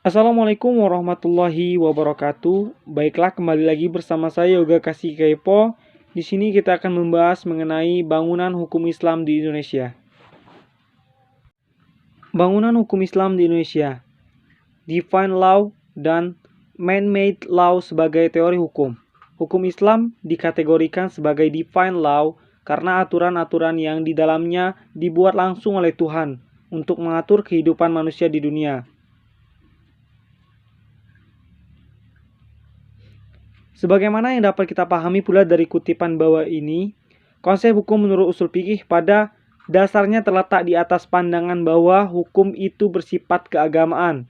Assalamualaikum warahmatullahi wabarakatuh. Baiklah, kembali lagi bersama saya Yoga Kasih Kepo. Di sini kita akan membahas mengenai bangunan hukum Islam di Indonesia. Bangunan hukum Islam di Indonesia. Divine law dan man-made law sebagai teori hukum. Hukum Islam dikategorikan sebagai divine law karena aturan-aturan yang di dalamnya dibuat langsung oleh Tuhan untuk mengatur kehidupan manusia di dunia. Sebagaimana yang dapat kita pahami pula dari kutipan bawah ini, konsep hukum menurut usul fikih pada dasarnya terletak di atas pandangan bahwa hukum itu bersifat keagamaan.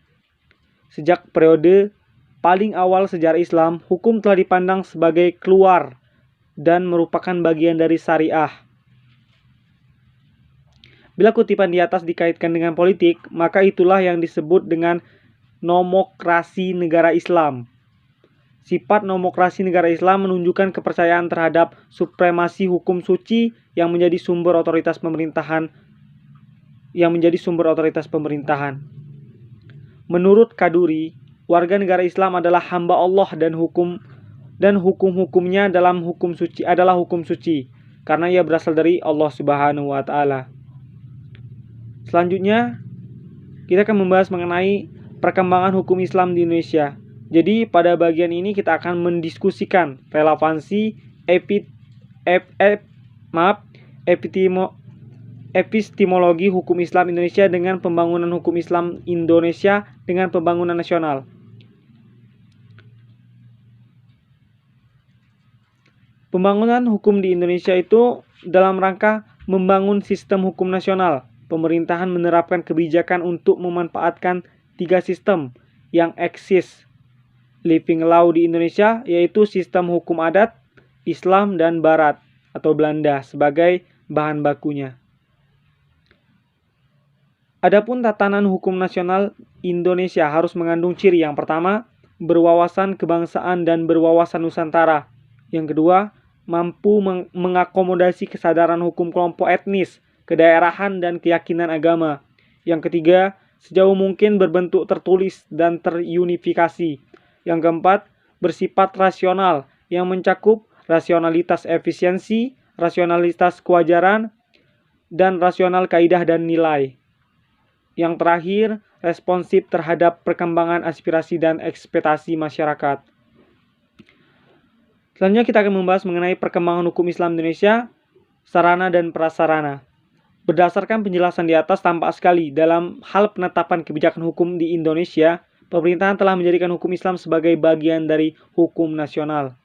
Sejak periode paling awal sejarah Islam, hukum telah dipandang sebagai keluar dan merupakan bagian dari syariah. Bila kutipan di atas dikaitkan dengan politik, maka itulah yang disebut dengan nomokrasi negara Islam. Sifat nomokrasi negara Islam menunjukkan kepercayaan terhadap supremasi hukum suci yang menjadi sumber otoritas pemerintahan. Menurut Kaduri, warga negara Islam adalah hamba Allah dan hukum-hukumnya dalam hukum suci adalah hukum suci karena ia berasal dari Allah Subhanahu wa taala. Selanjutnya, kita akan membahas mengenai perkembangan hukum Islam di Indonesia. Jadi pada bagian ini kita akan mendiskusikan relevansi epistemologi hukum Islam Indonesia dengan pembangunan hukum Islam Indonesia dengan pembangunan nasional. Pembangunan hukum di Indonesia itu dalam rangka membangun sistem hukum nasional. Pemerintahan menerapkan kebijakan untuk memanfaatkan 3 sistem yang eksis living law di Indonesia, yaitu sistem hukum adat, Islam, dan Barat atau Belanda sebagai bahan bakunya. Adapun tatanan hukum nasional Indonesia harus mengandung ciri yang pertama, berwawasan kebangsaan dan berwawasan Nusantara. Yang kedua, mampu mengakomodasi kesadaran hukum kelompok etnis, kedaerahan, dan keyakinan agama. Yang ketiga, sejauh mungkin berbentuk tertulis dan terunifikasi. Yang keempat, bersifat rasional yang mencakup rasionalitas efisiensi, rasionalitas kewajaran, dan rasional kaidah dan nilai. Yang terakhir, responsif terhadap perkembangan aspirasi dan ekspektasi masyarakat. Selanjutnya kita akan membahas mengenai perkembangan hukum Islam Indonesia, sarana dan prasarana. Berdasarkan penjelasan di atas, tampak sekali dalam hal penetapan kebijakan hukum di Indonesia, pemerintahan telah menjadikan hukum Islam sebagai bagian dari hukum nasional.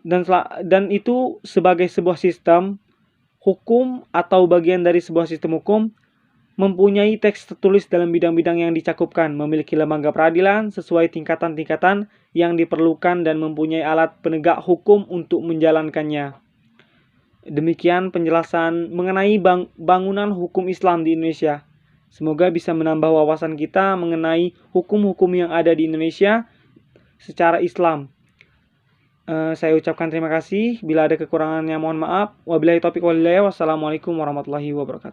Dan itu sebagai sebuah sistem hukum atau bagian dari sebuah sistem hukum mempunyai teks tertulis dalam bidang-bidang yang dicakupkan, memiliki lembaga peradilan sesuai tingkatan-tingkatan yang diperlukan dan mempunyai alat penegak hukum untuk menjalankannya. Demikian penjelasan mengenai bangunan hukum Islam di Indonesia. Semoga bisa menambah wawasan kita mengenai hukum-hukum yang ada di Indonesia secara Islam. Saya ucapkan terima kasih. Bila ada kekurangannya mohon maaf. Wabillahi taufiq wal hidayah. Wassalamualaikum warahmatullahi wabarakatuh.